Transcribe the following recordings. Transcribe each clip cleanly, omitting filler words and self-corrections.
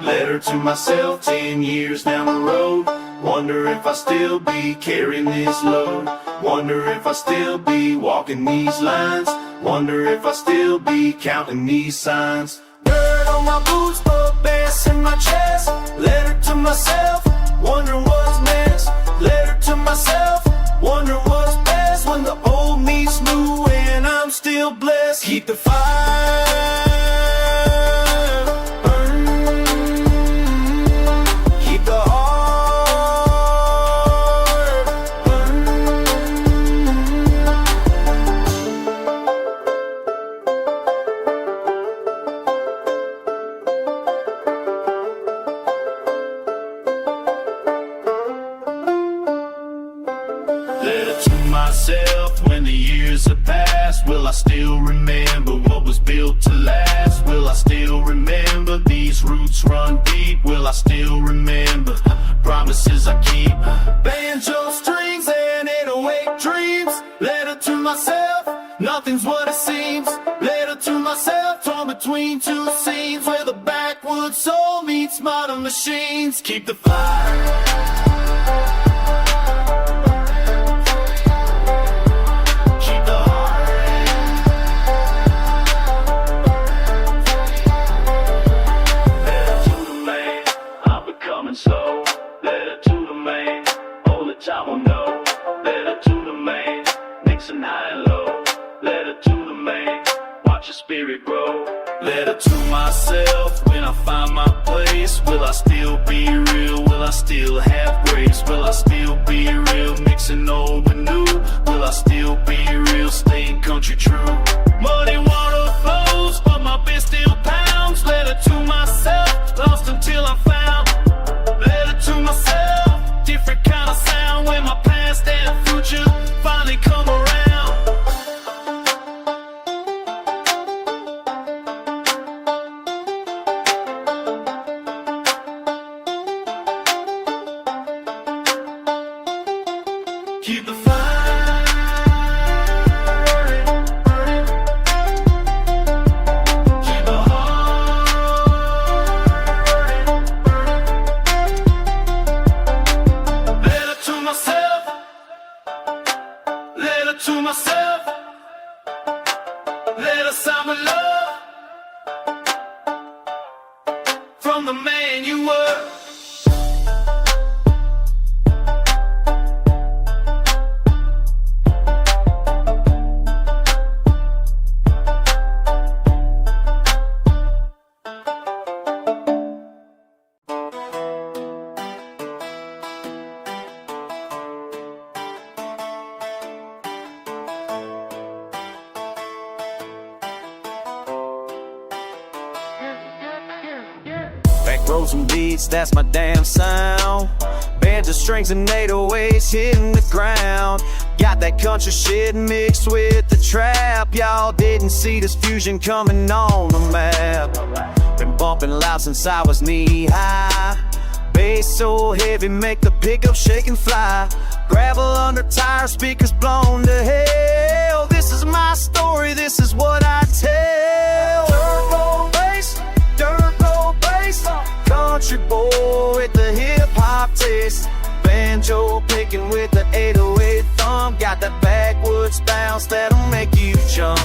Letter to myself 10 years down the road. Wonder if I still be carrying this load. Wonder if I still be walking these lines. Wonder if I still be counting these signs. Dirt on my boots, but bass in my chest. Letter to myself, wondering what's next. Letter to myself, wondering what's best. When the old meets new and I'm still blessed. Keep the fire burning. Keep the heart burning. Letter to myself, when the years have passed, will I still remember what was built to last? Will I still remember these roots run deep? Will I still remember promises I keep? Banjo strings and 808 dreams. Letter to myself, nothing's what it seems. Letter to myself, torn between two scenes, where the backwoods soul meets modern machines. Keep the fire. So, letter to the man, only time will know. Letter to the man, mixing high and low. Letter to the man, watch your spirit grow. Letter to myself, when I find my place, will I still be real? Will I still have grace? Will I still be real? Mixing old and new. Will I still be real? Staying country true. Muddy water flows, but my beer still pounds. Letter to myself, lost until I'm found. Letter to myself, different kind of sound, when my past and future finally come around. Keep the fire burning, burning. Keep the heart burning, burning. Letter to myself, letter to myself. Letter signed with love from the man you were. Back rows and beats, that's my damn sound. Banjo strings and 808s hitting the ground. Got that country shit mixed with the trap. Y'all didn't see this fusion coming on the map. Been bumping loud since I was knee high. Bass so heavy, make the pickup shake and fly. Gravel under tire, speakers blown to hell. This is my story, this is what I tell. Dirt road bass, dirt road bass. Country boy with the hip-hop taste. Banjo picking with the 808 thumb. Got that backwoods bounce that'll make you jump.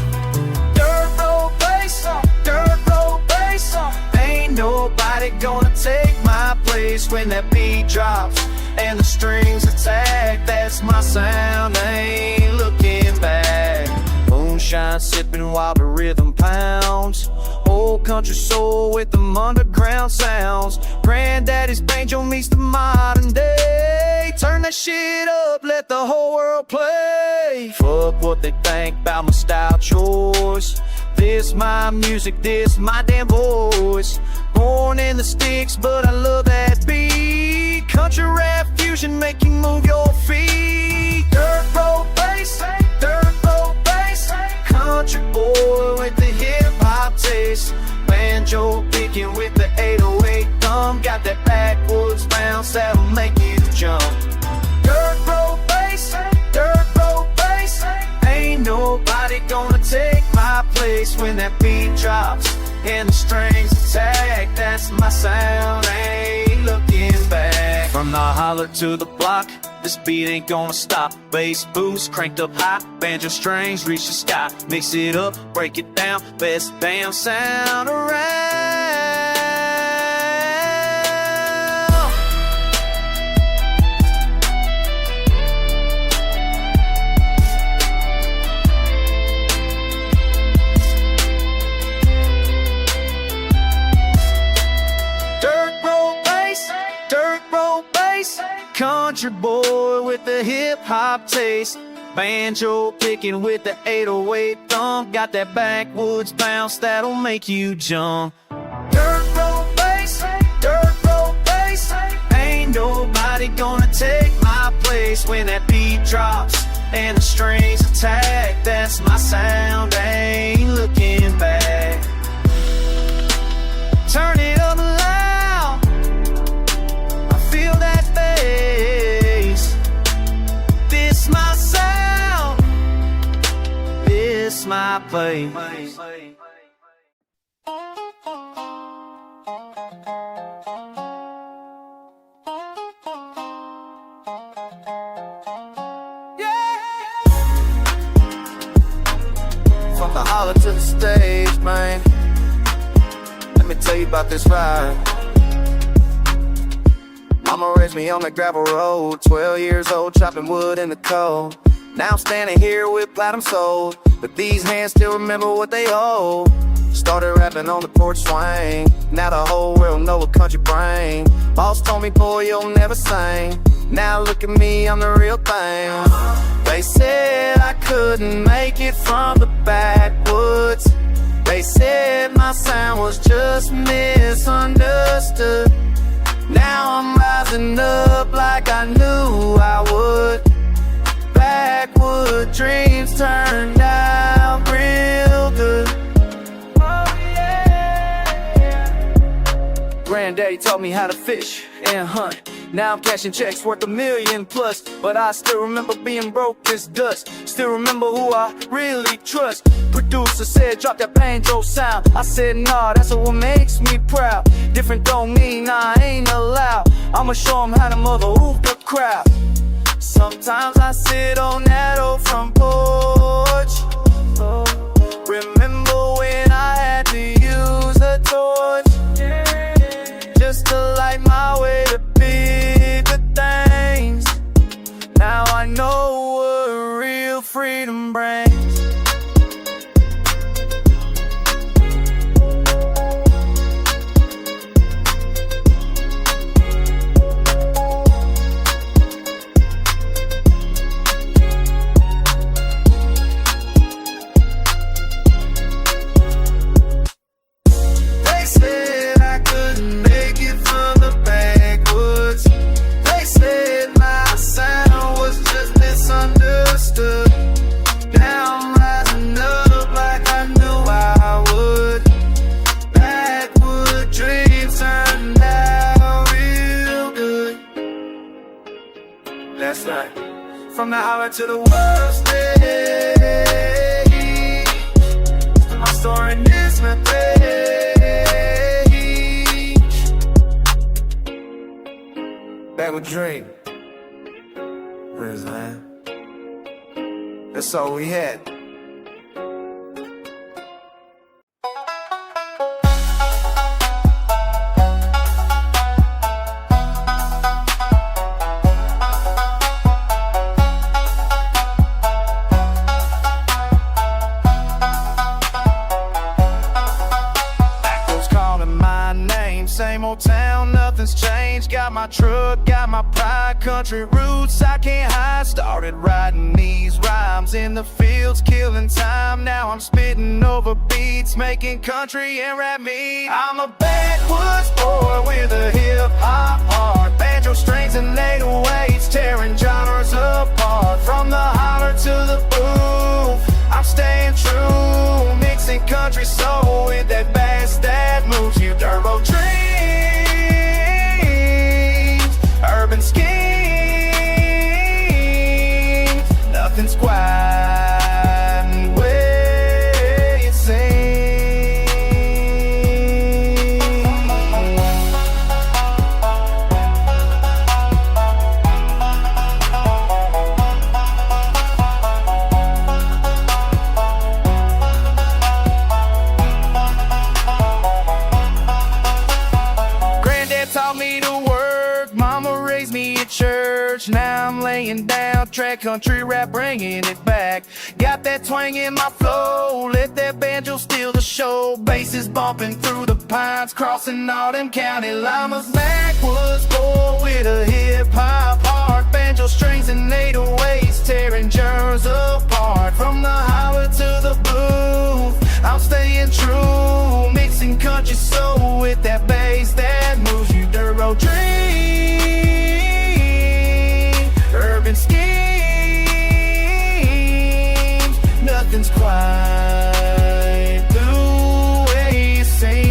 Dirt road bass, dirt road bass. Ain't nobody gonna take my place when that beat drops and the strings attack. That's my sound, I ain't looking back. Moonshine sipping while the rhythm pounds. Old country soul with them underground sounds. Granddaddy's banjo meets the modern day. Turn that shit up, let the whole world play. Fuck what they think about my style choice. This my music, this my damn voice. Born in the sticks, but I love that beat. Country rap fusion, make you move your feet. Dirt road bass, dirt road bass. Country boy with the hip-hop taste. Banjo picking with the 808 thumb. Got that backwoods bounce that'll make you jump. Dirt road bass, dirt road bass. Ain't nobody gonna take my place when that beat drops and the strings attack. That's my sound, ain't looking back. From the holler to the block, this beat ain't gonna stop. Bass boost cranked up high, banjo strings reach the sky. Mix it up, break it down, best damn sound around. Country boy with the hip-hop taste, banjo picking with the 808 thump. Got that backwoods bounce that'll make you jump. Dirt road bass, ain't nobody gonna take my place. When that beat drops and the strings attack, that's my sound, ain't looking back. Turn it up loud, I feel that bass. This my sound, this my place. From the holler to the stage, man, let me tell you about this ride. Mama raised me on the gravel road, 12 years old, chopping wood in the cold. Now I'm standing here with platinum soul, but these hands still remember what they hold. Started rapping on the porch swing, now the whole world know a country brain. Boss told me, boy, you'll never sing. Now look at me, I'm the real thing. They said I couldn't make it from the backwoods. They said my sound was just misunderstood. Now I'm rising up like I knew I would. Backwood dreams turned out real good. Oh yeah. Granddaddy taught me how to fish and hunt. Now I'm cashing checks worth $1 million plus. But I still remember being broke as dust. Still remember who I really trust. Producer said drop that banjo sound. I said nah, that's what makes me proud. Different don't mean I ain't allowed. I'ma show 'em how to mother hoop the crowd. Sometimes I sit on that old front porch. Remember when I had to use a torch just to light my way to bigger things. Now I know what real freedom brings. That's right. From the holler to the world stage, my story is my page. Back with Drake. Where's that? That's all we had. Same old town, nothing's changed. Got my truck, got my pride. Country roots I can't hide. Started writing these rhymes in the fields, killing time. Now I'm spitting over beats, making country and rap meet. I'm a backwoods boy with a hip-hop heart. Banjo strings and 808s, tearing genres apart. From the holler to the boom, I'm staying true. Mixing country soul with that bass that moves you. Turbo dreams, urban schemes, nothing's quite where it seems. raised me at church. Now I'm laying down track country rap, bringing it back. Got that twang in my flow, let that banjo steal the show. Bass is bumping through the pines, crossing all them county llamas. Backwoods boy with a hip-hop heart, banjo strings and 808s tearing germs apart. From the highway to the booth, I'm staying true, mixing country soul with that bass that moves you. Dirt road dream, urban schemes, nothing's quite the way it seems.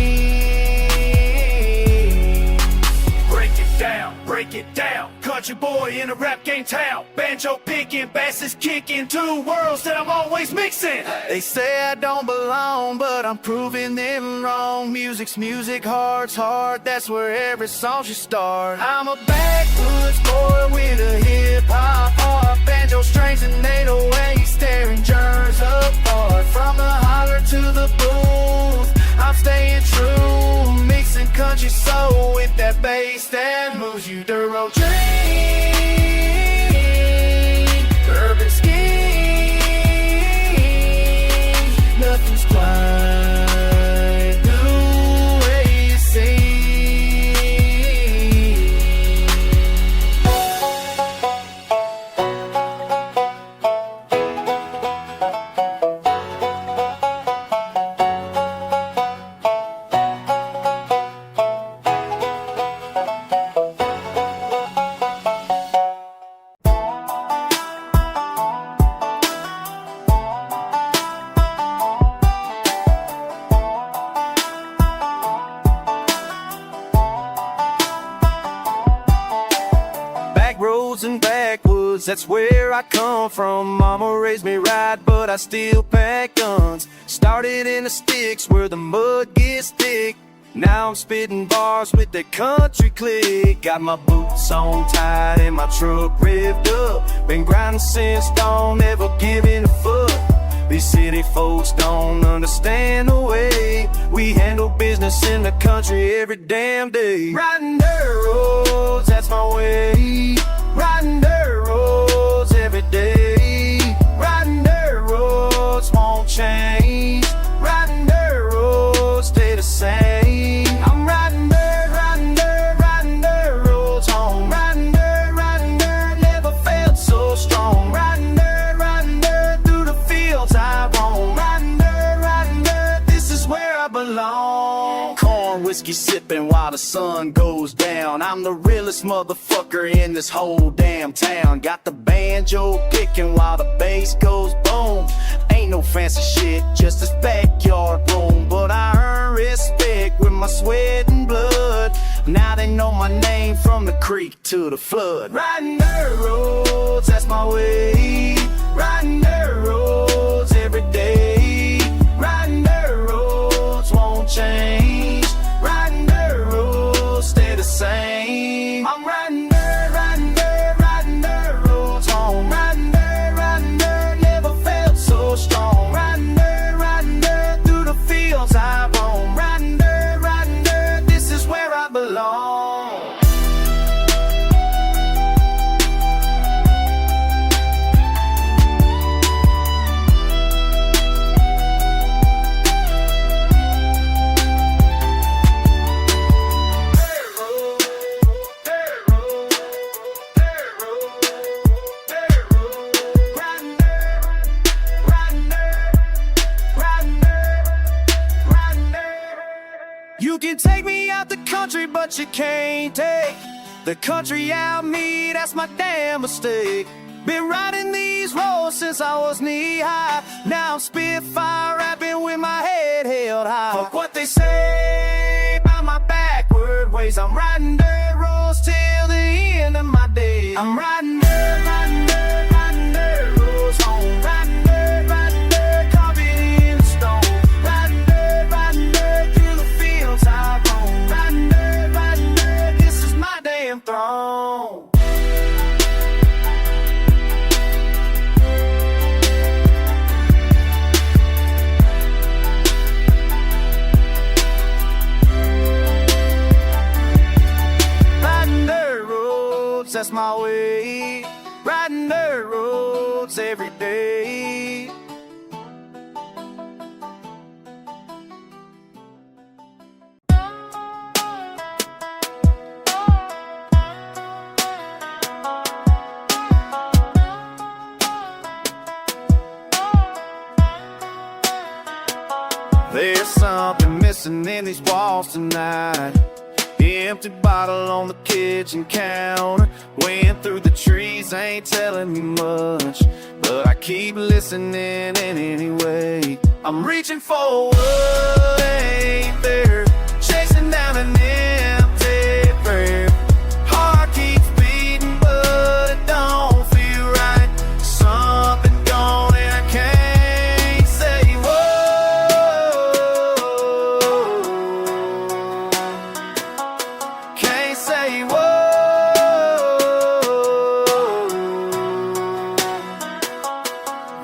Break it down, country boy in a rap game town. Banjo picking, bass is kicking, two worlds that I'm always mixing. They say I don't belong, but I'm proving them wrong. Music's music, heart's heart, that's where every song should start. I'm a backwoods boy with a hip-hop heart, banjo strings and 808s tearing germs apart. From the holler to the booth, I'm staying true, mixing country soul with that bass that moves you. Dirt road dream, urban schemes, nothing's quite the way it and backwoods, that's where I come from. Mama raised me right, but I still pack guns. Started in the sticks where the mud gets thick. Now I'm spitting bars with that country click. Got my boots on tight and my truck revved up. Been grinding since dawn, never giving a fuck. These city folks don't understand the way we handle business in the country every damn day. Riding dirt roads, that's my way. Riding dirt roads every day. Riding dirt roads won't change. Riding dirt roads stay the same. I'm riding dirt, riding dirt, riding dirt roads home. Riding dirt, never felt so strong. Riding dirt through the fields I roam. Riding dirt, this is where I belong. Corn whiskey sipping while the sun goes down. I'm the realest motherfucker in this whole damn town. Got the banjo kicking while the bass goes boom. Ain't no fancy shit, just this backyard room. But I earn respect with my sweat and blood. Now they know my name from the creek to the flood. Riding dirt roads, that's my way. Riding dirt roads every day. Riding dirt roads won't change. Riding dirt roads stay the same. I'm riding dirt, riding dirt, riding dirt roads home. Riding dirt, never felt so strong. Riding dirt through the fields I roam. Riding dirt, this is where I belong. You can take me out the country, but you can't take the country out me, that's my damn mistake. Been riding these roads since I was knee high. Now I'm spitfire rapping with my head held high. Fuck what they say about my backward ways. I'm riding dirt roads till the end of my days. I'm riding dirt, riding dirt, riding dirt roads home. Riding dirt, carving in stone. Riding dirt through the fields I roam. Riding dirt, this is my damn throne. that's my way. Riding dirt roads every day. There's something missing in these walls tonight. Empty bottle on the kitchen counter. Wind through the trees ain't telling me much, but I keep listening anyway. I'm reaching for what ain't there, chasing down an empty prayer. Heart keeps beating, but it don't feel right. Something gone and I can't say whoa. Can't say whoa.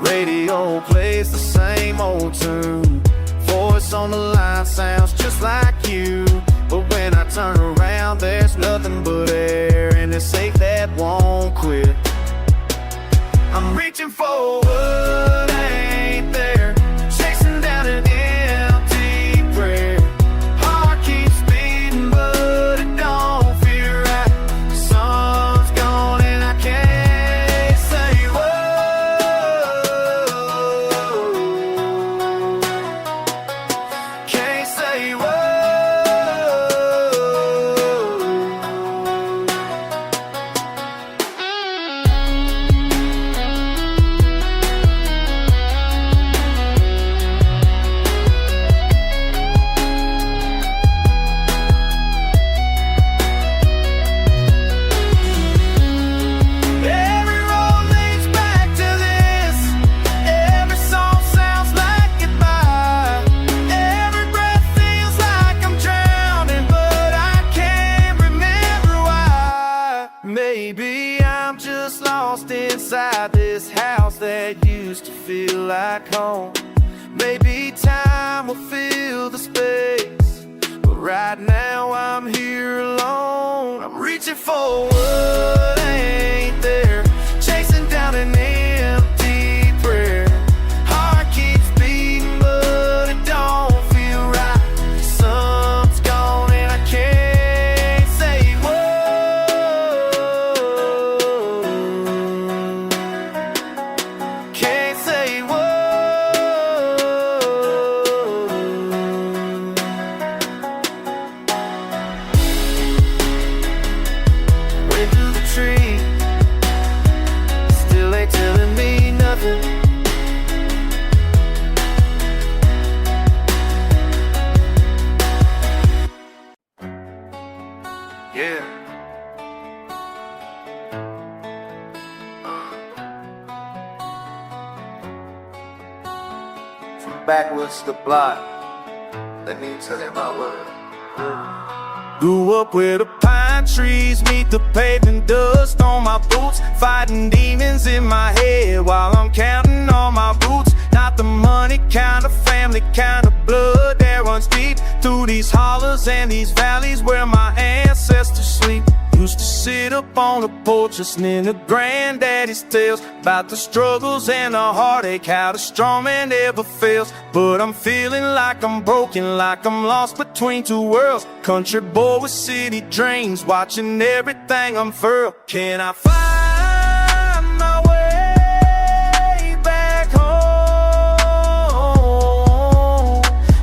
Radio plays the same old tune. Voice on the line sounds just like you, but when I turn around there's nothing but air in this ache that won't quit. I'm reaching for what ain't there, chasing down an empty prayer. Heart keeps beating, but it don't feel right. The sun's gone and I can't say whoa. Can't say whoa. Every road leads back to this. Every song sounds like goodbye. Every breath feels like I'm drowning, but I can't remember why. Maybe I'm just lost inside this house that used to feel like home. Maybe time will fill the space, but right now I'm here alone. I'm reaching for what ain't there, chasing down an empty prayer. Heart keeps beating, but it don't feel right. The sun's gone and I can't say whoa. Can't say whoa. Way through the tree, still ain't telling me nothing. Yeah. From backwards to block, let me tell you my word. Grew up where the pine trees meet the pavement dust on my boots, fighting demons in my head while I'm counting all my boots. Not the money kind of family kind of blood that runs deep through these hollers and these valleys where my ancestors sleep. Used to sit up on the porch listening to granddaddy's tales about the struggles and the heartache, how the strong man never fails. But I'm feeling like I'm broken, like I'm lost between two worlds. Country boy with city dreams, watching everything unfurl. Can I find my way back home?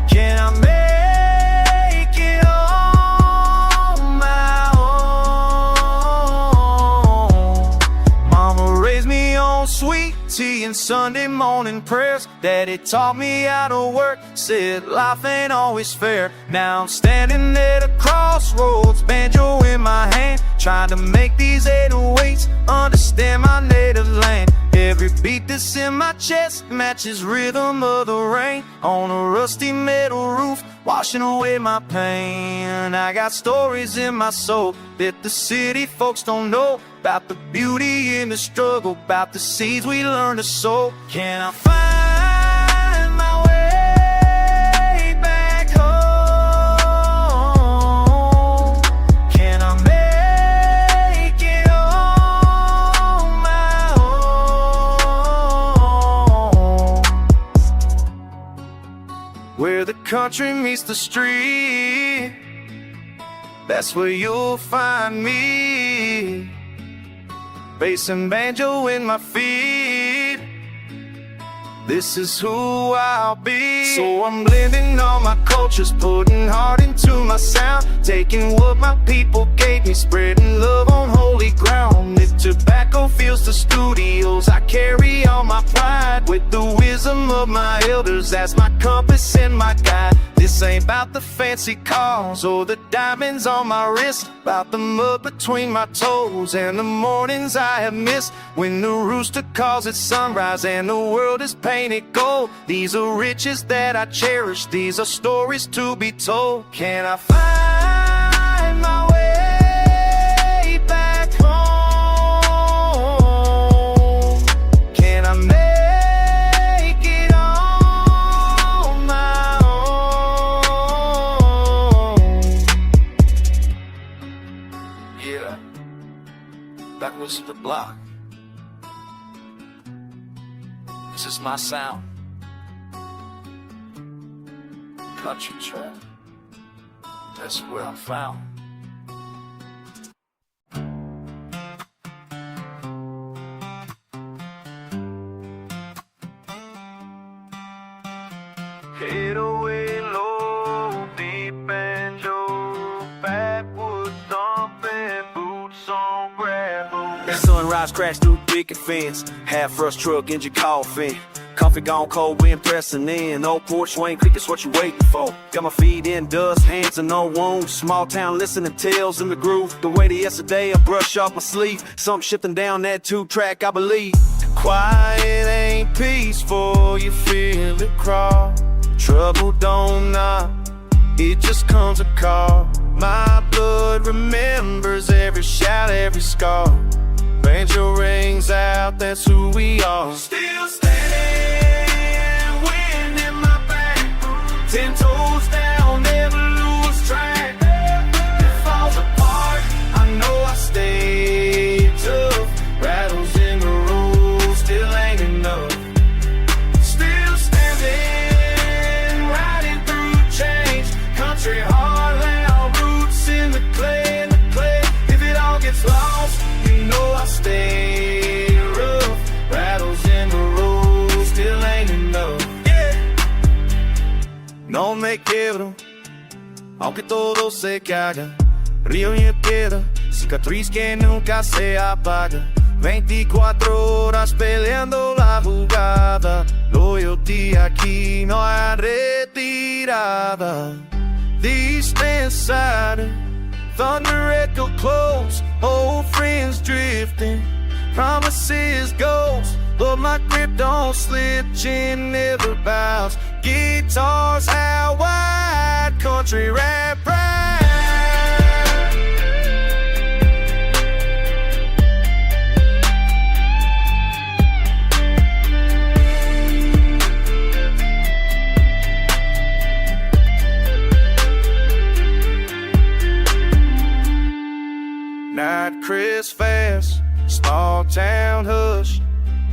Can I make it on my own? Mama raised me on sweet tea and Sunday morning prayers. Daddy taught me how to work, said life ain't always fair. Now I'm standing at a crossroads, banjo in my hand, trying to make these 808s understand my native land. Every beat that's in my chest matches rhythm of the rain on a rusty metal roof, washing away my pain. I got stories in my soul that the city folks don't know, about the beauty in the struggle, about the seeds we learn to sow. Can I find my way back home? Can I make it on country meets the street, that's where you'll find me. Bass and banjo in my feet, this is who I'll be. So I'm blending all my cultures, putting heart into my sound, taking what my people gave me, spreading love on holy ground. If tobacco fills the studios, I carry all my pride, with the wisdom of my elders as my compass and my guide. This ain't about the fancy cars or the diamonds on my wrist, about the mud between my toes and the mornings I have missed, when the rooster calls at sunrise and the world is painted gold. These are riches that I cherish, these are stories to be told. Can I find my way back home? Can I make it on my own? Yeah, back was the block. This is my sound. Country trap, that's where I'm found. Head away low, deep banjo, backwoods thumping, boots on gravel. Sunrise crash through picket fence, half rust truck engine coughing, coffee gone cold, wind pressing in, old porch swing creak is what you waiting for. Got my feet in dust, hands in no wounds, small town listening tales in the groove. The way to yesterday, I brush off my sleeve, something shifting down that 2-track, I believe. Quiet ain't peaceful, you feel it crawl. Trouble don't knock, it just comes a call. My blood remembers every shout, every scar. Banjo rings out, that's who we are. Still standing, wind in my back, 10 toes down, never lose track. It falls apart, I know I stay tough. Rattles in the road, still ain't enough. Still standing, riding through change. Country hard, loud roots in the clay, in the clay. If it all gets lost, you know I stay rough. Rattles in the road, still ain't enough. Yeah. No me quiebro, aunque todo se caiga. Río y piedra, cicatriz que nunca se apaga. 24 horas peleando la jugada. Loyalty aquí, no hay retirada. Distant side, thunder echo close, old friends drifting, promises ghosts, but my grip don't slip, chin never bows. Guitars out wide, country rap pride. Night crisp fast, small town hush,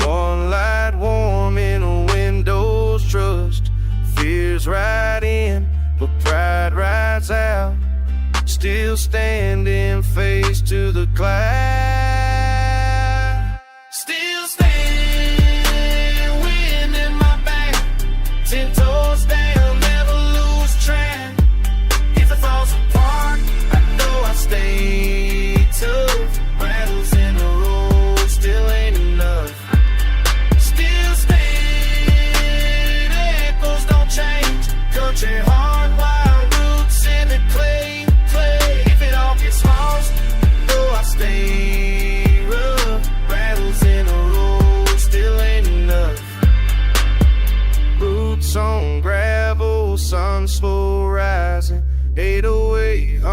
one light warm in a window's trust. Fears right in, but pride rides out. Still standing face to the cloud. Still standing, wind in my back, 10 toes down, never lose track. If it falls apart, I know I stay tough. Rattles in the road, still ain't enough. Still staying, echoes don't change. Country hard, wild roots in the clay, clay. If it all gets lost, know I stay rough. Rattles in the road, still ain't enough. Boots on gravel, sun slow rising. 808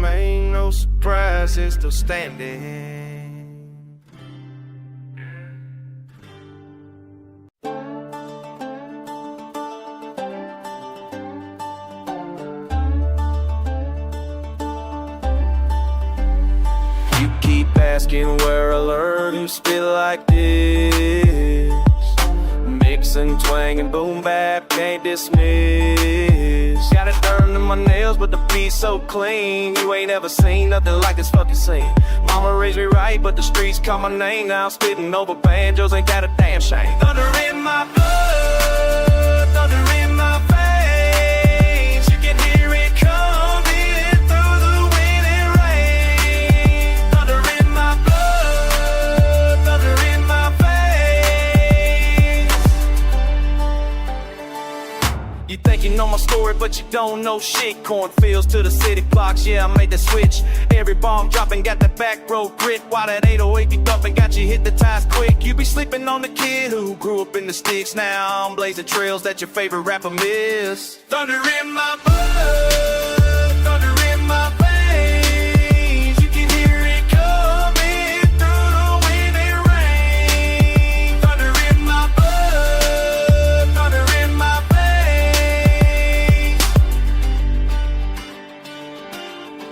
ain't no surprise, it's still standing. You keep asking where I learned to spit like this. Mix and twang and boom bap, can't dismiss. Got it burned in my nails, but the beat's so clean. You ain't ever seen nothing like this fucking scene. Mama raised me right, but the streets call my name. Now I'm spitting over banjos, ain't that a damn shame. Thunder in my blood, thunder in my veins. You can hear it coming through the wind and rain. Thunder in my blood, thunder in my veins. You think you know my story, but you don't know shit. Cornfields to the city blocks, yeah, I made the switch. Every bomb dropping, got that back road grit. While that 808 be thumping, got you hit the ties quick. You be sleeping on the kid who grew up in the sticks. Now I'm blazing trails that your favorite rapper missed. Thunder in my blood, thunder in my veins. You can hear it coming through the wind and rain. Thunder in my blood, thunder in my veins.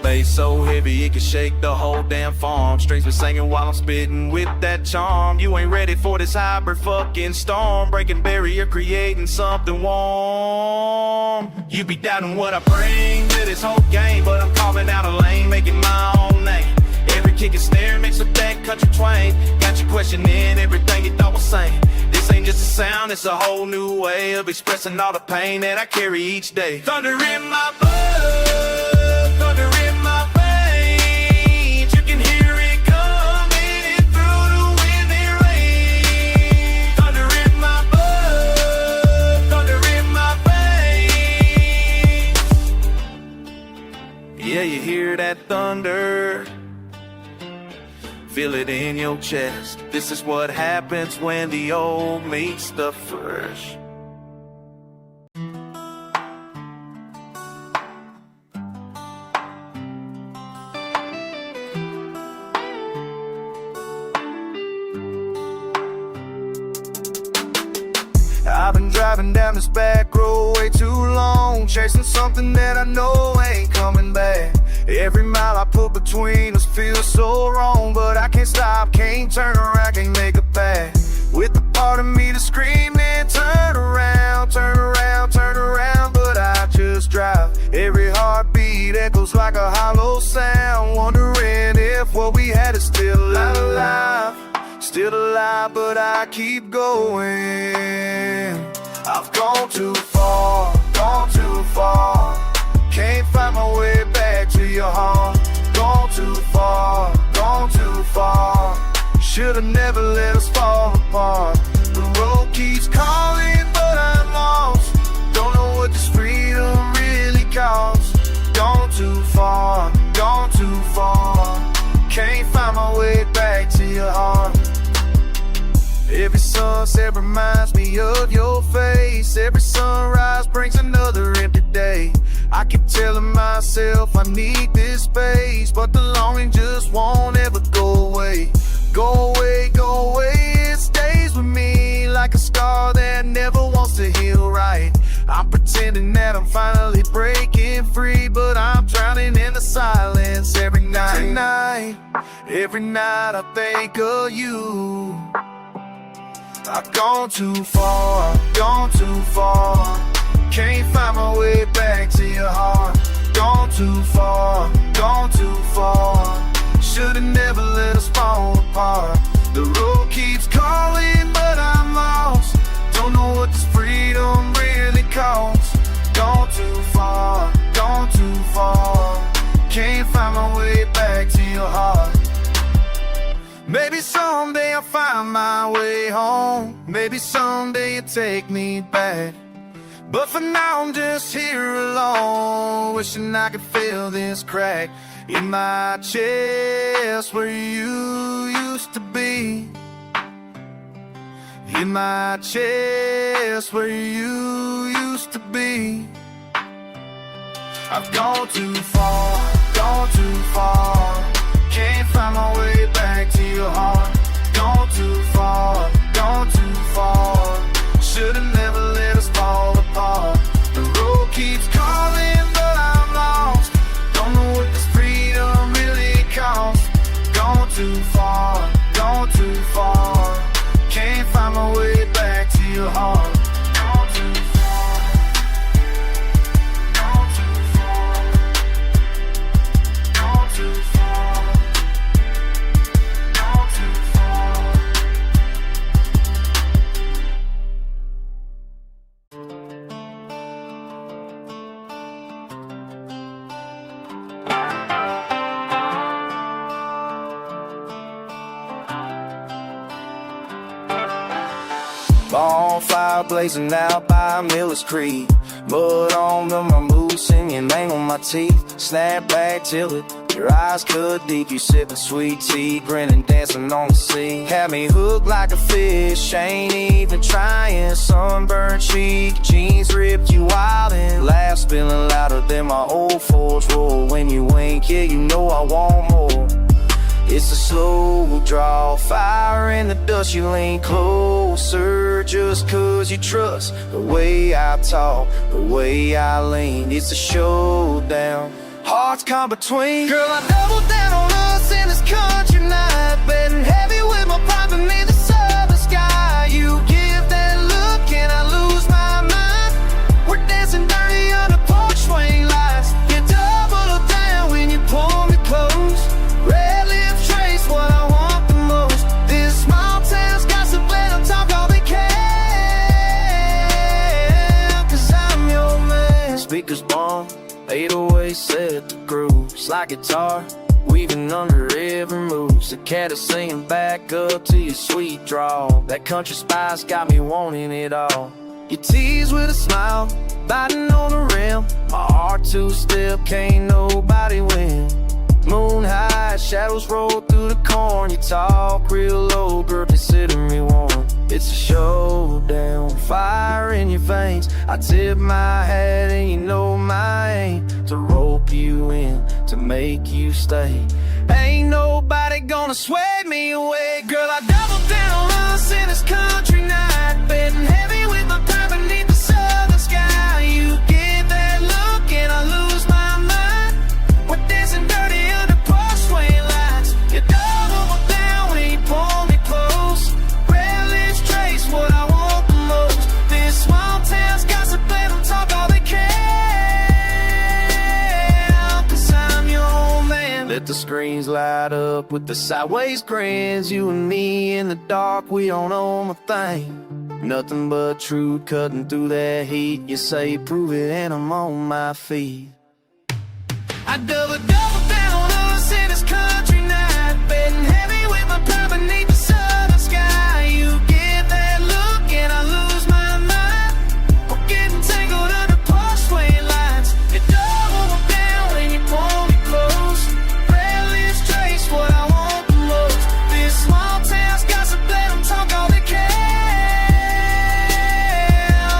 Bass so heavy it can shake the whole damn farm. Strings been singing while I'm spitting with that charm. You ain't ready for this hybrid fucking storm. Breaking barrier, creating something warm. You be doubting what I bring to this whole game, but I'm carving out a lane, making my own name. Every kick and snare mixed with that country twang. Got you questioning everything you thought was sane. This ain't just a sound, it's a whole new way of expressing all the pain that I carry each day. Thunder in my blood, thunder in my veins. You can hear it coming through the wind and rain. Thunder in my blood, thunder in my veins. Yeah, you hear that thunder, feel it in your chest. This is what happens when the old meets the fresh. I've been driving down this back road way too long, chasing something that I know ain't coming back. Every mile I put between us feels so wrong, but I can't stop, can't turn around, can't make a path. With the part of me to scream and turn around, turn around, turn around, but I just drive. Every heartbeat echoes like a hollow sound, wondering if what we had is still alive. Still alive, but I keep going. I've gone too far, gone too far. Can't find my way back to your heart. Gone too far, gone too far. Should've never let us fall apart. The road keeps calling, but I'm lost. Don't know what this freedom really costs. Gone too far, gone too far. Can't find my way back to your heart. Every sunset reminds me of your face. Every sunrise brings another empty day. I keep telling myself I need this space, but the longing just won't ever go away. Go away, go away, it stays with me like a scar that never wants to heal right. I'm pretending that I'm finally breaking free, but I'm drowning in the silence every night. Tonight, every night I think of you. I've gone too far, gone too far. Can't find my way back to your heart. Gone too far, gone too far. Should've never let us fall apart. The road keeps calling, but I'm lost. Don't know what this freedom really costs. Gone too far, gone too far. Can't find my way back to your heart. Maybe someday I'll find my way home. Maybe someday you'll take me back. But for now I'm just here alone, wishing I could feel this crack in my chest where you used to be. In my chest where you used to be. I've gone too far, gone too far. Can't find my way back to your heart. Gone too far, gone too far. Should've never let us fall apart. The road keeps calling, but I'm lost. Don't know what this freedom really costs. Gone too far, gone too far. Can't find my way back to your heart. Bonfire blazing out by Miller's Creek. Mud on them, I'm moosing and name on my teeth. Snap back till it, your eyes cut deep. You sipping sweet tea, grinning, dancing on the sea. Had me hooked like a fish, ain't even trying. Sunburned cheek, jeans ripped you wild, and laughs spilling louder than my old Ford's roar. When you wink, yeah, you know I want more. It's a slow draw, fire in the dust. You lean closer just cause you trust the way I talk, the way I lean. It's a showdown, hearts come between. Girl, I double down on us in this country night, betting heavy with my pride beneath the southern sky. You give that look and I lose my mind. We're dancing dirty under porch swing lights. You double down when you pull me close. Red lips trace what I want the most. This small town's got some let them talk all they can, cause I'm your man. Speakers bomb, 808 set the groove. Slide guitar, weaving under every move. The cat is singing back up to your sweet drawl. That country spice got me wanting it all. You tease with a smile, biting on the rim. My heart two-step, can't nobody win. Moon high, shadows roll through the corn. You talk real low, girl, consider me warm. It's a showdown, fire in your veins. I tip my hat and you know my aim, to rope you in, to make you stay. Ain't nobody gonna sway me away. Girl, I double down on us in this country night, betting heavy with my pride beneath the southern sky. You get that look and I lose my mind. We're dancing dirty under porch swing lights. You double down when you pull me close. Red lips trace what I want the most. This small town's got to let them talk all they can, cause I'm your man. Let the screens light up with the sideways grins. You and me in the dark, we don't own a thing. Nothing but truth cutting through that heat. You say prove it and I'm on my feet. I double down on us in this country night, betting heavy with my pride beneath the southern sky. You get that look and I lose my mind. We're getting tangled under porch swing lights. You double down when you pull me close. Red lips trace what I want the most. This small town's got to let them talk all they can,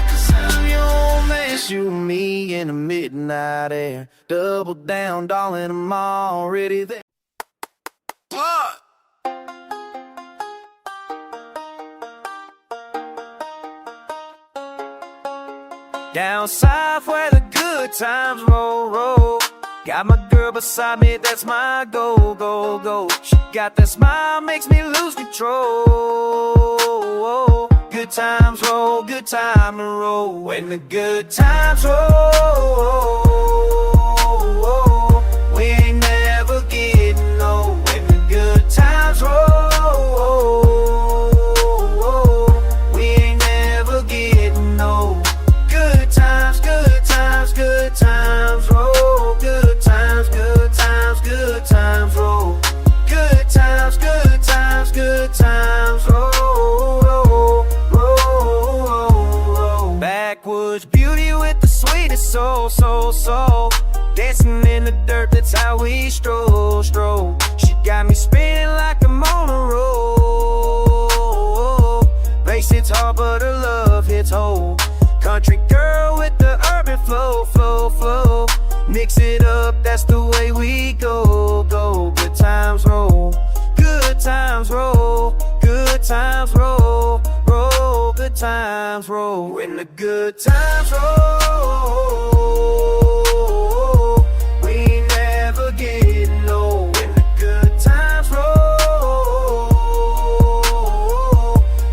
cause I'm your man. It's you and me in the midnight air. Double down, darling, I'm already there. Down south where the good times roll, roll. Got my girl beside me, that's my go, go, go. She got that smile, makes me lose control. Good times roll, good time to roll. When the good times roll, we ain't never getting old. When the good times roll, we ain't never getting old. Good times, good times, good times roll. Good times, good times, good times roll. Good times, good times, good times roll. Backwoods beauty with the sweetest soul, soul, soul. Dancing in the dirt, that's how we stroll, stroll. She got me spinning like I'm on a roll. Bass hits hard, but her love hits whole. Country girl with the urban flow, flow, flow. Mix it up, that's the way we go, go. Good times roll, good times roll, good times roll, roll. Good times roll. When the good times roll, we ain't never getting old. When the good times roll,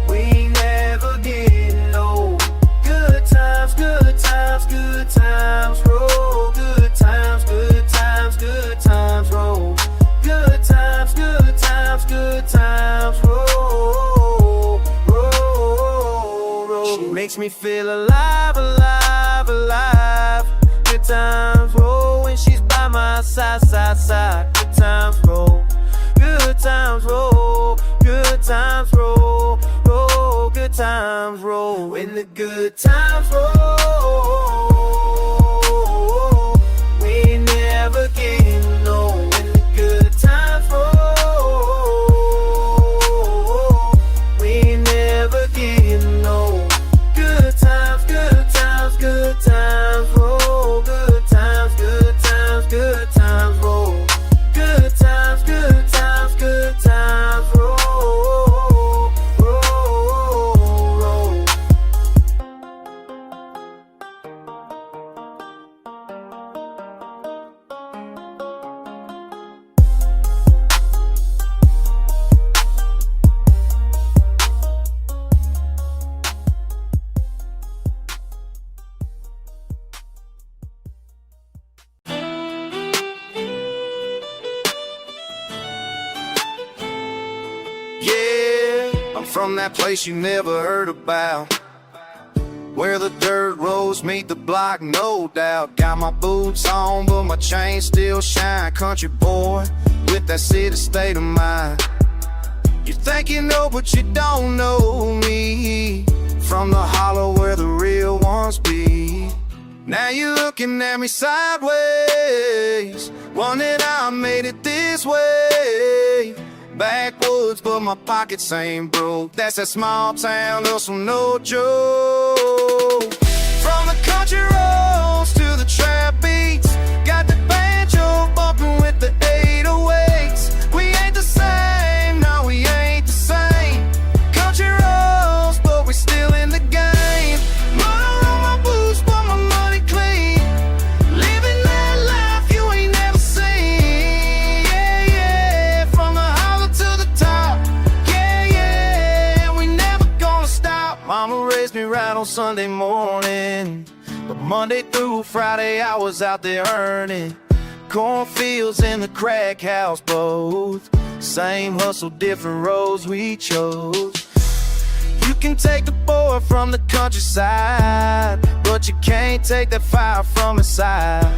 we ain't never getting old. Good times, good times, good times roll. Good times, good times, good times roll. Good times, good times, good times roll, roll, roll. She makes me feel alive, alive, alive. Good times roll when she's by my side, side, side. Good times roll, good times roll, good times roll, roll. Good times. times roll. When the good times roll, we ain't never getting old. When the good times roll, we ain't never getting old. Good times, good times, good times roll. Good times, good times, good times roll. Good times, good times, good times roll. From that place you never heard about, where the dirt roads meet the block, no doubt. Got my boots on, but my chain still shine. Country boy with that city state of mind. You think you know, but you don't know me. From the hollow where the real ones be. Now you're looking at me sideways, wondering how I made it this way. Backwoods, but my pockets ain't broke. That's that small town hustle, no joke. From the country roads to the trap beats, got the banjo bumping with the 808s. We ain't the same, no, we ain't the same. Country roads, but we still in the game. Mother on my boots, but my money clean. Living that life you ain't never seen. Yeah, yeah, from the Mama raised me right on Sunday morning, but Monday through Friday I was out there earning. Cornfields in the crack house both. Same hustle, different roads we chose. You can take the boy from the countryside, but you can't take that fire from inside.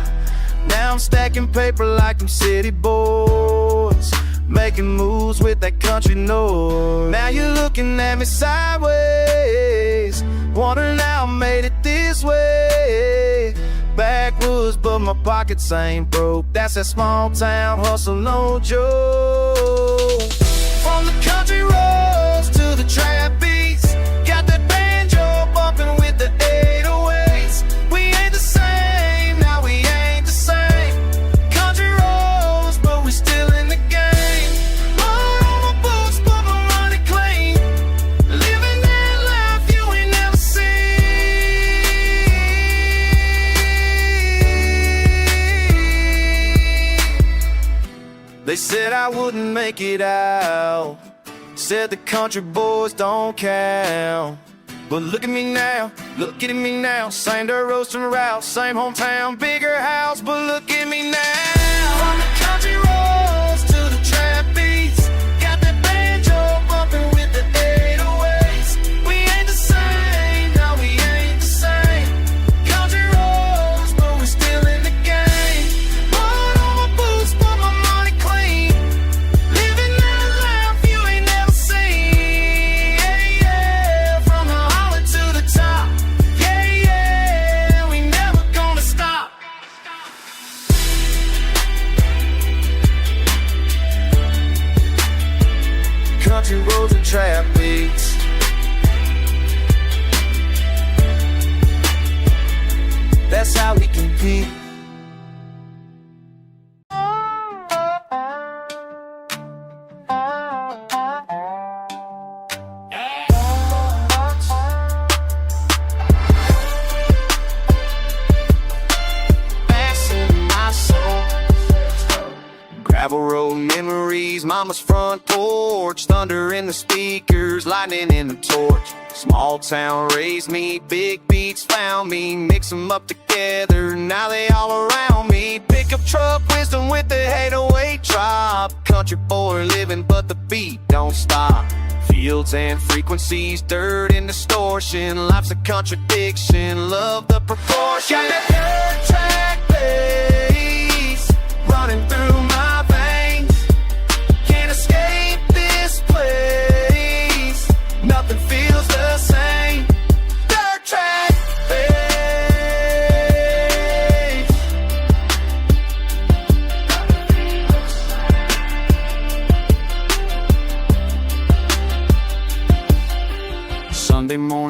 Now I'm stacking paper like them city boys, making moves with that country noise. Now you're looking at me sideways, wondering how I made it this way. Backwoods, but my pockets ain't broke. That's that small town hustle, no joke. From the country roads to the trap beats, got that banjo bumping with the 808s. We ain't the same, now we ain't the same. Country roads, but we still in the game. They said I wouldn't make it out, said the country boys don't count. But look at me now, look at me now. Same dirt roasting route, same hometown, bigger house. But look at me now. From the country roads to the trap beats, got that banjo bumping with the 808s. We ain't the same, no, we ain't the same. Country roads, but we still in the game. Put on my boots, put my money clean. Living that life you ain't never seen. Yeah, yeah, from the hollow to the top. Yeah, yeah, we never gonna stop. Country roads and trap beats. That's how we compete. Gravel road memories, mama's front porch, thunder in the speakers, lightning in the torch. Small town raised me, big beats found me, mix them up together, now they all around me. Pickup truck wisdom with the 808 drop. Country boy living, but the beat don't stop. Fields and frequencies, dirt and distortion, life's a contradiction, love the proportion. Got that dirt track bass running through my veins, can't escape this place, nothing feels the same.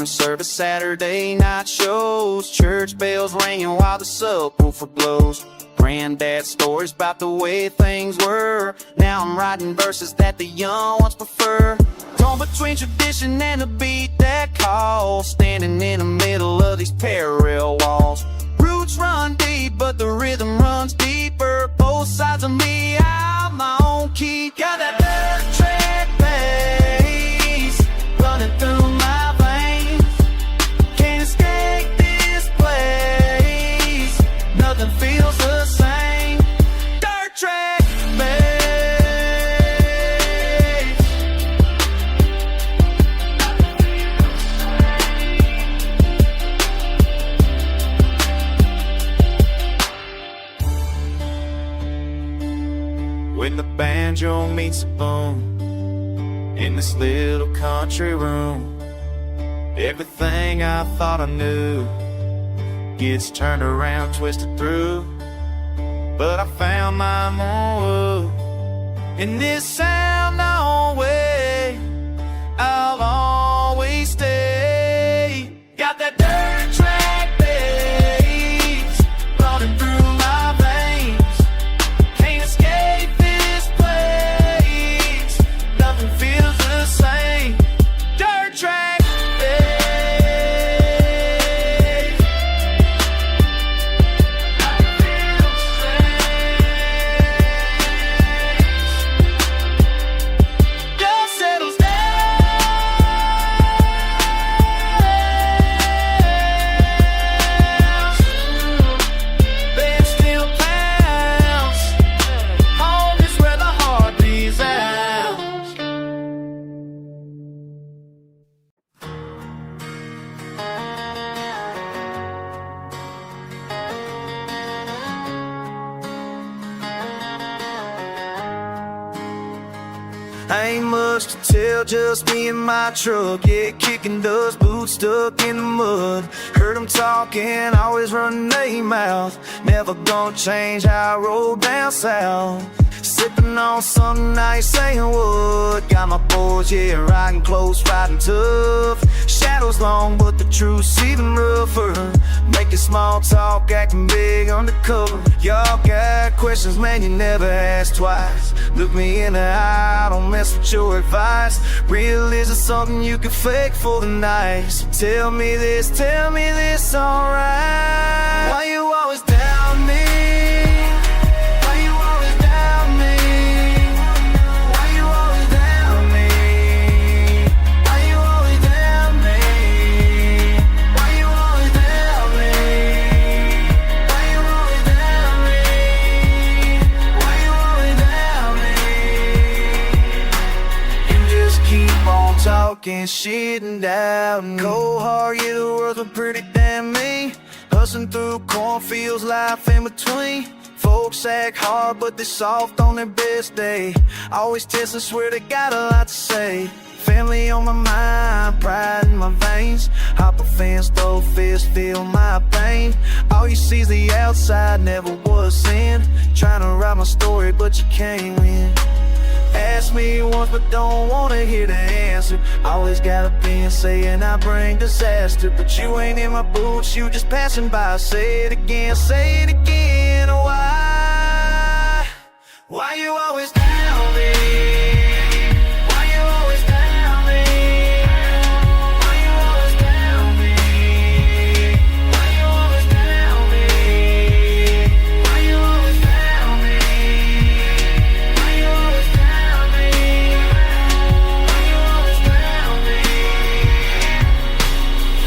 morning service, Saturday night shows, church bells ringing while the subwoofer blows. Granddad stories about the way things were. Now I'm writing verses that the young ones prefer. Torn between tradition and a beat that calls, standing in the middle of these parallel walls. Roots run deep, but the rhythm runs deeper. Both sides of me out my own key. Got that dirt track bass running through my veins. Can't escape this place. Nothing feels the same. Dirt track bass. When the banjo meets a boom in this little country room, everything I thought I knew gets turned around, twisted through. But I found my move in this sound always. I'll always stay. Got that dirt track bass running through my veins. Can't escape this place. Nothing feels the same. Dirt track bass. Dust settles down. Bed still pounds. Home is where the heart beats out. Ain't much to tell, just me and my truck. Yeah, kicking dust, boots stuck in the mud. Heard them talking, always running their mouth. Never gonna change how I roll down south. Sipping on something nice, saying what. Got my boys, yeah, riding close, riding tough. Shadows long, but the truth's even rougher. Making small talk, acting big undercover. Y'all got questions, man, you never ask twice. Look me in the eye, don't mess with your advice. Real is it something you can fake for the night? So tell me this, alright. Why you always down me? Why you always down me? Why you always down me? Why you always down me? Why you always down me? Why you always down me? Why you always down me? You just keep on talking shit and doubting. Cold hard, yeah, the world's been pretty damn mean. Hustling through cornfields, life in between. Folks act hard, but they're soft on their best day. Always test and swear they got a lot to say. Family on my mind, pride in my veins. Hop a fence, throw fists, feel my pain. All you see's the outside, never was in. Trying to write my story, but you can't win. Ask me once, but don't wanna hear the answer. Always got opinions saying I bring disaster. But you ain't in my boots, you just passing by. Say it again, why? Why you always down me? Why you always down me? Why you always down me? Why you always down me? Why you always down me? Why you always down me? Why you always down me?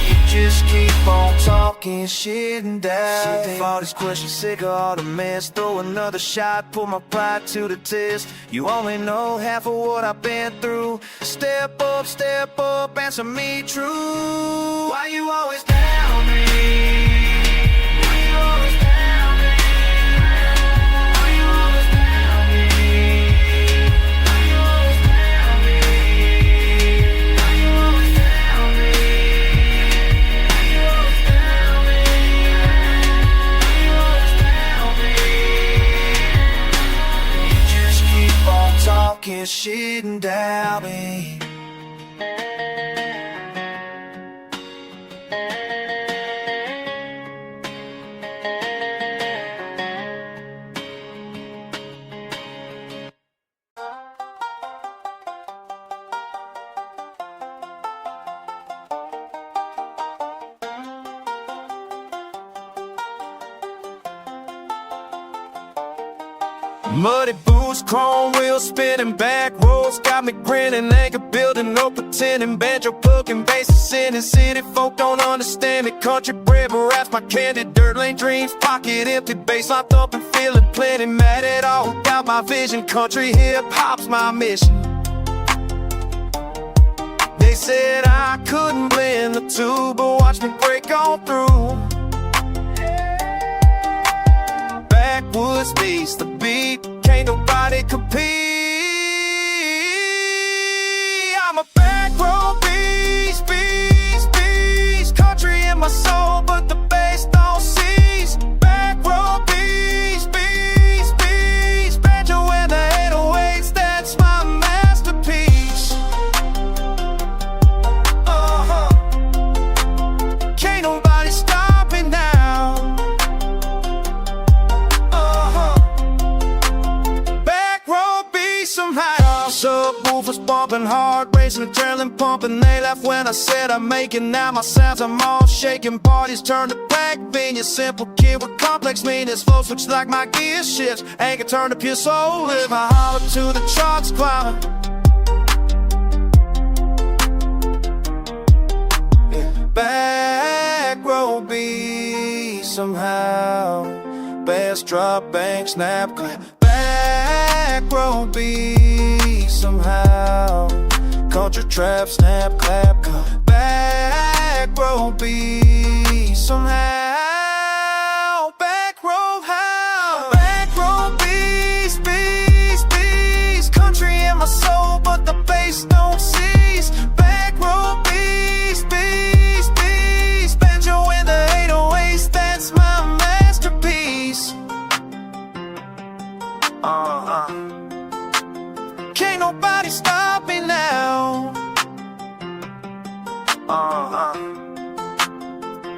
You just keep on talking shit and doubt. Sick of all these questions, sick of all the mess. Throw another shot, put my pride to the test. You only know half of what I've been through. Step up, answer me true. Why you always down me? Why you always down me? Why you always down me? Why you always down me? Why you always down me? Why you always down me? Why you always down me? You just keep on talking shit and doubting. Muddy boots, chrome wheels, spinning back roads, got me grinning, anchor building, no pretending, banjo plucking, bases in the city, folk don't understand me, country bred, but raps my candy, dirt lane dreams, pocket empty, bass line thumping, feeling plenty, mad at all, got my vision, country hip-hop's my mission. They said I couldn't blend the two, but watch me break on through. Backwoods beats the beat, can't nobody compete. I'm a back road beast, country in my soul, but the bass don't cease. Back road beast, banjo and the 808s, that's my masterpiece. Can't nobody stop me now. Somehow subwoofers bumping hard, racing, adrenaline pumping. They laugh when I said I make it. Now my sounds I'm all shaking. Parties turn to black Venus. Simple kid with complex meanings. Flow switch like my gear shifts. Anchor turn to pure soul. Live I holler to the charts climbing. Back row beat somehow. Bass drop, bank, snap, clap. Back row beat somehow. Country trap, snap, clap, clap. Back row beat somehow. Back row how? Back row beast, country in my soul, but the bass don't cease. Back row beast, banjo in the 808s, that's my masterpiece. Can't nobody stop me now.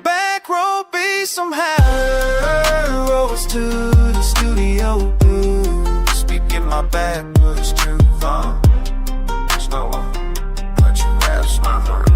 Back row be somehow. Roads to the studio booth. Speaking my backwoods truth. Slow on, but you rest my heart.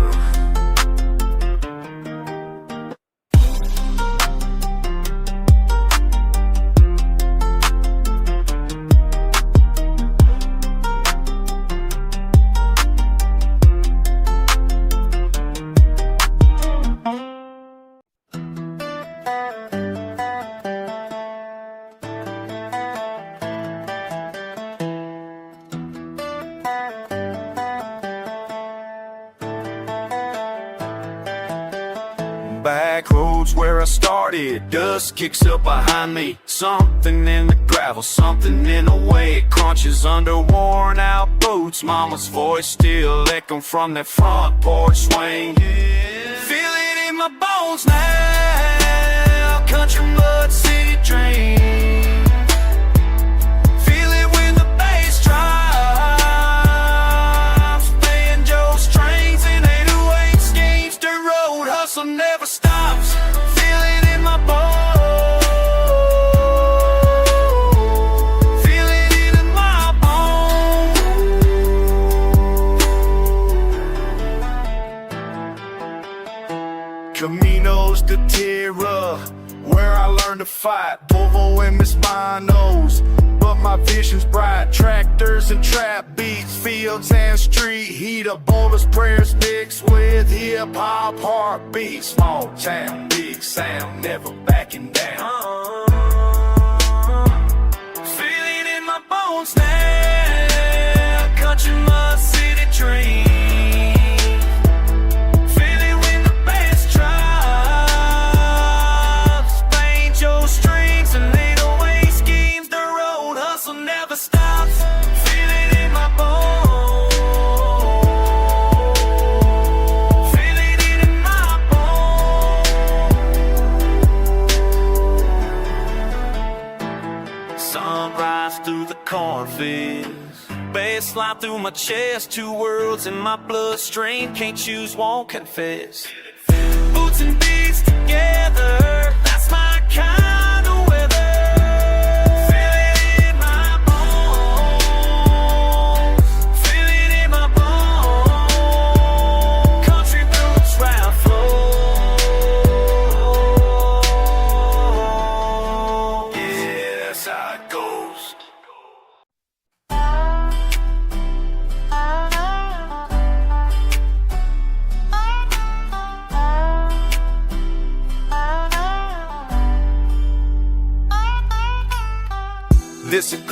Back roads where I started, dust kicks up behind me. Something in the gravel, something in the way it crunches under worn out boots. Mama's voice still echoing from that front porch swing. Feel it in my bones now, country mud city dream. Feel it when the bass drops, banjo strings and 808 schemes. The road hustle never stops. Feel it in my bones. Feel it in my bones. Caminos de Tierra, where I learned to fight. Volvo and Miss Manos, but my vision's bright. Tractors and trap beats, fields and street heater. Boulders, prayers mixed with hip-hop heartbeat. Small town, big sound, never backing down. Feel it in my bones now, country mud city dream. Feel it when the bass drops, banjo strings and 808 schemes. The road hustle never stops. Feel it in my bones. Feel it in my bones. Sunrise through the cornfields, bass line through my chest. Two worlds in my bloodstream, can't choose, won't confess. Boots and beats together, that's my kind of weather. Feel it in my bones. Feel it in my bones. Country roots round flow. Yeah, that's how it goes.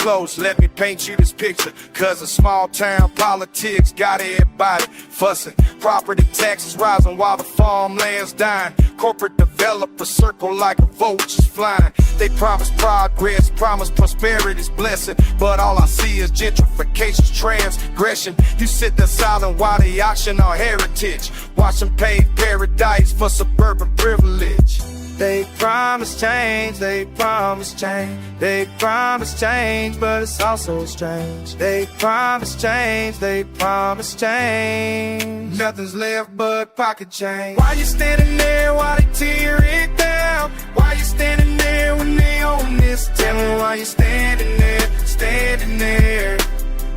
close, let me paint you this picture. Cause of small town politics got everybody fussing. Property taxes rising while the farmland's dying. Corporate developers circle like a vulture's flying. They promise progress, promise prosperity's blessing, but all I see is gentrification's transgression. You sit there silent while they auction our heritage. Watch them pay paradise for suburban privilege. They promise change, they promise change, they promise change, but it's also strange. They promise change, they promise change. Nothing's left but pocket change. Why you standing there while they tear it down? Why you standing there when they own this? Tell me why you standing there,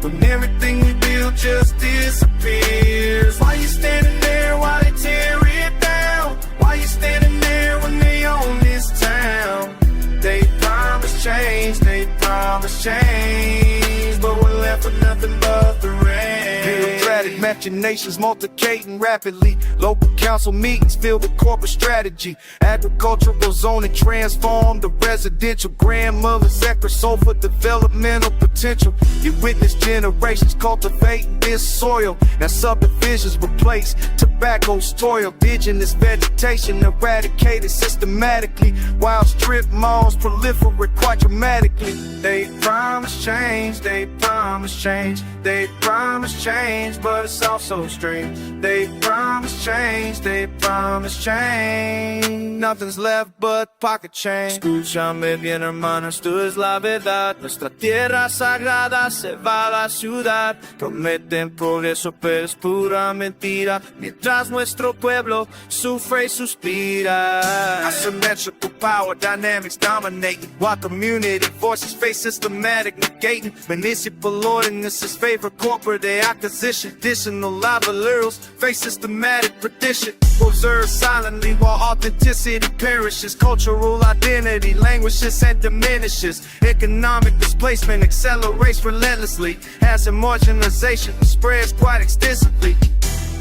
when everything we build just disappears. Why you standing there while they tear it down? Why you standing there when they own this town? They promise change, they promise change, but we're left with nothing but the rain. Bureaucratic machinations multiplicating rapidly. Local council meetings filled with corporate strategy. Agricultural zoning transformed the residential. Grandmother sector sold for developmental potential. You witness generations cultivating this soil. Now subdivisions replace tobacco's toil. Indigenous vegetation eradicated systematically, while strip malls proliferate quite dramatically. They promise change, they promise change, they promise change, but it's also strange. They promise change, they promise change. Nothing's left but pocket change. Escúchame bien, hermano, esto es la verdad. Nuestra tierra sagrada se va a la ciudad. Prometen progreso, pero es pura mentira, mientras nuestro pueblo sufre y suspira. Asymmetrical power dynamics dominating, while community voices face systematic negating. Municipal ordinances favor corporate acquisition. Additional liabilities face systematic perdition. Observed silently while authenticity perishes. Cultural identity languishes and diminishes. Economic displacement accelerates relentlessly as marginalization spreads quite extensively.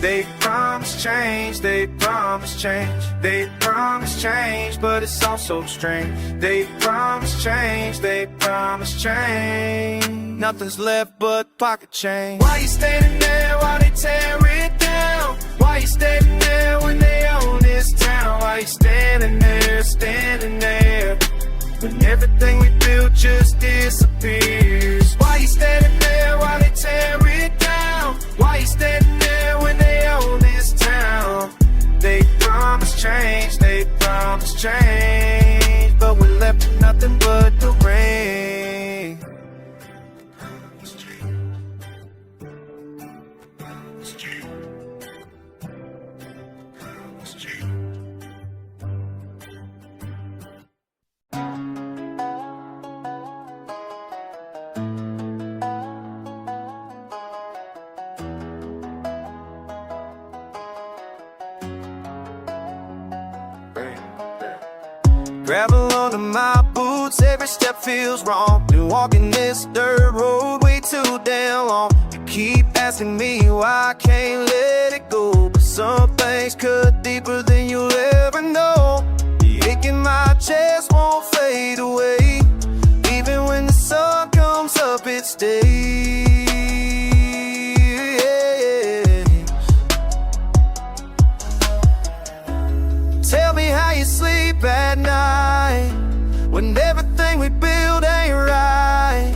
They promise change, they promise change, they promise change, but it's also strange. They promise change, they promise change. Nothing's left but pocket change. Why you standing there while they tear it down? Why you standing there when they own this town? Why you standing there, when everything we built just disappears? Why you standing there while they tear it down? Why you standing there when they own this town? They promise change, they promise change, but we're left with nothing but the rain. Gravel under my boots, every step feels wrong. Been walking this dirt road way too damn long. You keep asking me why I can't let it go, but some things cut deeper than you'll ever know. The ache in my chest won't fade away. Even when the sun comes up, it stays. Tell me how you sleep at night when everything we build ain't right.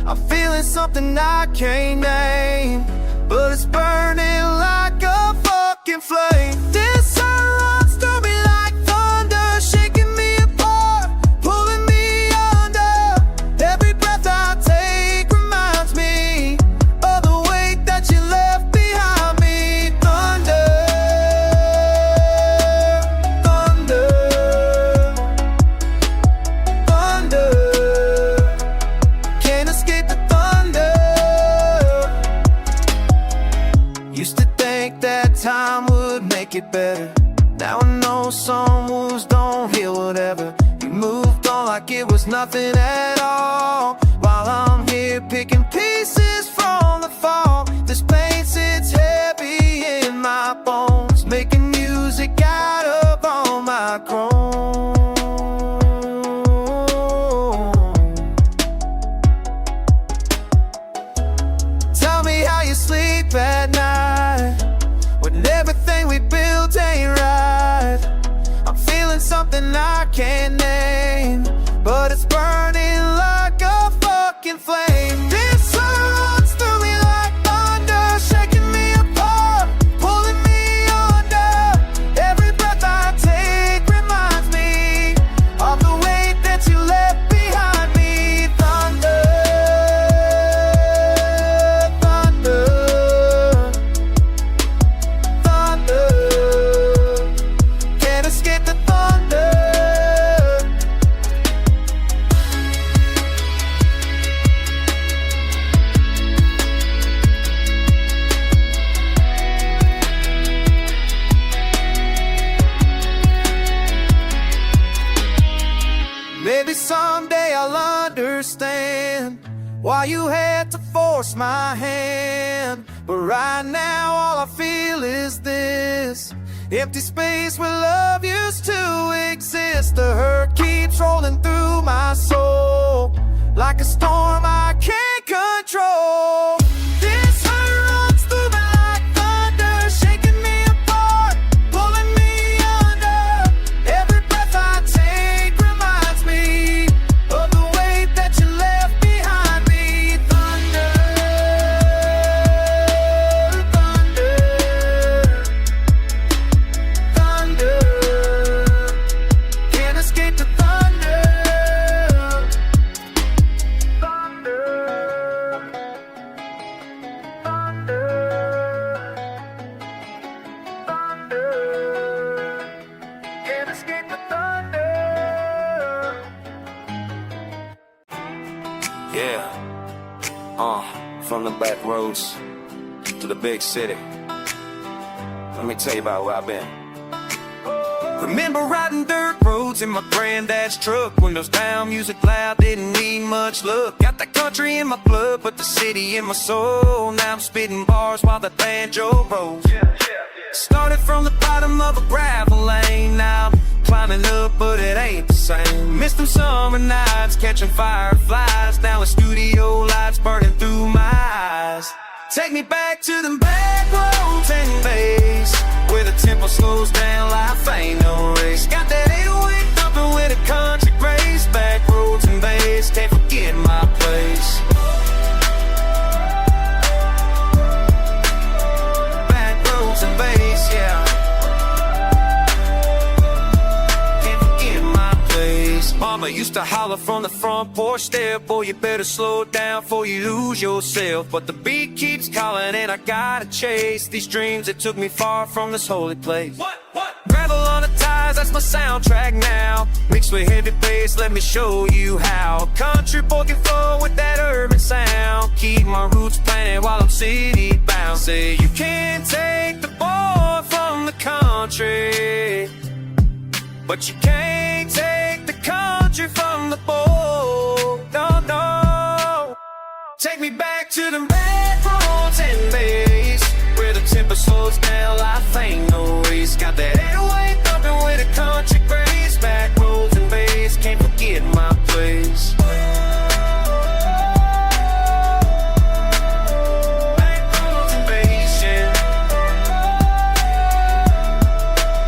I'm feeling something I can't name, but it's burning like a fucking flame. This sun runs through me like thunder, shaking me apart, pulling me under. Every breath I take reminds me of the weight that you left behind me. Thunder, thunder, thunder. Can't escape the thunder. Used to think that time would make it better. Now I know some wounds don't heal whatever. You moved on like it was nothing at all, while I'm here picking pieces from the fall. This pain sits heavy in my bones, making music out of all my groans. can't name, but it's burning like a fucking flame. This runs through me like thunder, shaking me apart, pulling me under. Every breath I take reminds me of the weight that you left behind me. Thunder, thunder, thunder. Can't escape the thunder. Maybe someday I'll understand why you had to force my hand. But right now all I feel is this empty space where love used to exist. The hurt keeps rolling through my soul like a storm I can't control. This hurt runs through me like thunder, shaking me apart, pulling me under. Every breath I take reminds me of the weight that you left behind me. Thunder, thunder, thunder. Can't escape the thunder. Thunder, thunder, thunder. Can't escape the thunder. Yeah, from the back roads to the big city. Let me tell you about where I've been. Remember riding dirt roads in my granddad's truck, windows down, music loud, didn't need much look. Got the country in my blood, but the city in my soul. Now I'm spitting bars while the banjo rolls. Started from the bottom of a gravel lane, now I'm climbing up, but it ain't the same. Missed them summer nights, catching fireflies. Now the studio lights burning through my eyes. Take me back to them back roads and bass, where the tempo slows down, life ain't no race. Got that 808 thumping with a country grace. Back roads and bass, can't forget my place. Back roads and bass, yeah. Can't forget my place. Mama used to holler from the front porch step, boy, you better slow down before you lose yourself. But the beat keeps calling and I gotta chase these dreams that took me far from this holy place. What? Gravel on the tires, that's my soundtrack now. Mixed with heavy bass, let me show you how. Country boy can flow with that urban sound. Keep my roots planted while I'm city bound. Say you can't take the boy from the country, but you can't take the country from the boy. No, no. Take me back to the back roads and bass, where the tempo slows down, life ain't no race. Got that 808 thumping with a country grace. Back roads and bass, can't forget my place. Back roads and bass, yeah.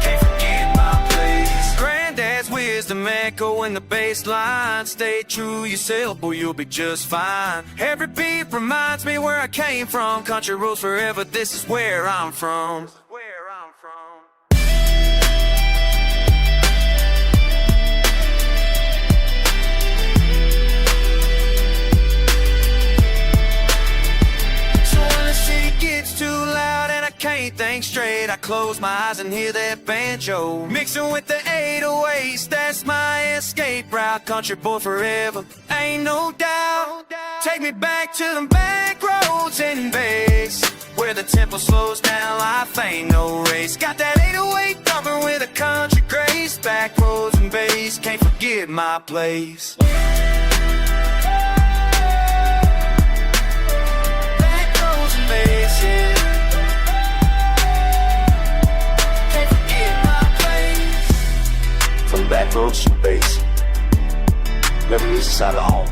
Can't forget my place. Granddad's wisdom echo in the bass line. Stay true yourself, boy, you'll be just fine. Every beat reminds me where I came from. Country rules forever, this is where I'm from. So when the city gets too loud and I can't think straight, I close my eyes and hear that banjo mixing with the 808s. That's my escape route. Country boy forever, ain't no doubt. Take me back to the back roads and bass, where the tempo slows down, life ain't no race. Got that 808 thumping with a country grace. Back roads and bass, can't forget my place. Back roads and bass, yeah. Can't forget my place. From the back roads to the base, never lose sight of home.